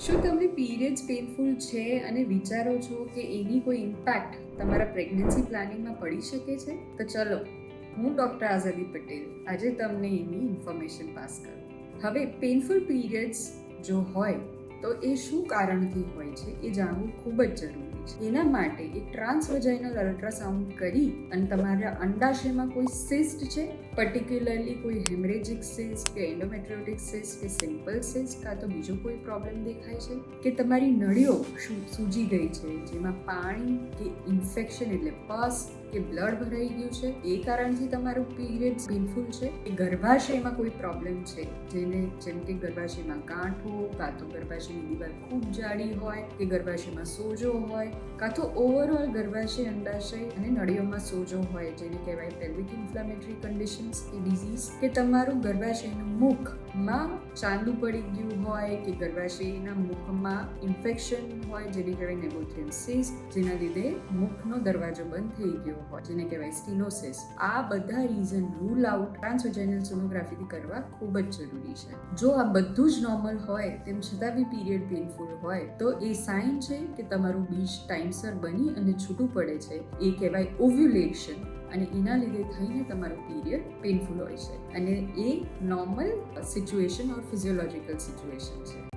શું તમને periods painful છે અને વિચારો છો કે એની કોઈ ઇમ્પેક્ટ તમારા પ્રેગ્નન્સી પ્લાનિંગમાં પડી શકે છે? તો ચલો, હું ડૉક્ટર આઝાદી પટેલ આજે તમને એની ઇન્ફોર્મેશન પાસ કરું. હવે પેઇનફુલ પીરિયડ્સ જો હોય તો એ શું કારણથી હોય છે એ જાણવું ખૂબ જ જરૂરી છે. એના માટે એક ટ્રાન્સવજાઇનલ અલ્ટ્રાસાઉન્ડ કરી અને તમારા અંડાશયમાં કોઈ સિસ્ટ છે, પર્ટિક્યુલરલી કોઈ હેમરેજિક સિસ્ટ કે એન્ડોમેટ્રિયોટિક સિસ્ટ કે સિમ્પલ સિસ્ટ કાં તો બીજો કોઈ પ્રોબ્લેમ દેખાય છે, કે તમારી નળીઓ સૂજી ગઈ છે જેમાં પાણી કે ઇન્ફેક્શન એટલે પસ કે બ્લડ ભરાઈ ગયું છે, એ કારણથી તમારું પીરિયડ્સ પેઇનફુલ છે, કે ગર્ભાશયમાં કોઈ પ્રોબ્લેમ છે જેમ કે ગર્ભાશયમાં ગાંઠો કાં તો ગર્ભાશયની દીવાલ ખૂબ જાડી હોય કે ગર્ભાશયમાં સોજો હોય કાં તો ઓવરઓલ ગર્ભાશય અંડાશય અને નળીઓમાં સોજો હોય જેને કહેવાય પેલ્વિક ઇન્ફ્લેમેટરી કન્ડિશન્સ કે ડિઝીઝ, કે તમારું ગર્ભાશયનું મુખમાં ચાંદુ પડી ગયું હોય કે ગર્ભાશયના મુખમાં ઇન્ફેક્શન હોય જેને કહેવાય નેબોથિયન સિસ્ટ, જેના લીધે મુખનો દરવાજો બંધ થઈ ગયો હોય જેને કહેવાય સ્ટીનોસિસ. આ બધા રીઝન રૂલ આઉટ ટ્રાન્સવજાઇનલ સોનોગ્રાફીથી કરવા ખૂબ જ જરૂરી છે. જો આ બધું જ નોર્મલ હોય તેમ છતાં બી પીરિયડ પેઇનફુલ હોય તો એ સાઇન છે કે તમારું બીજ ટાઈમસર બની અને છૂટું પડે છે, એ કહેવાય ઓવ્યુલેશન, અને એના લીધે થઈને તમારું પીરિયડ પેઇનફુલ હોય છે અને એ નોર્મલ સિચ્યુએશન ઓર ફિઝિયોલોજિકલ સિચ્યુએશન છે.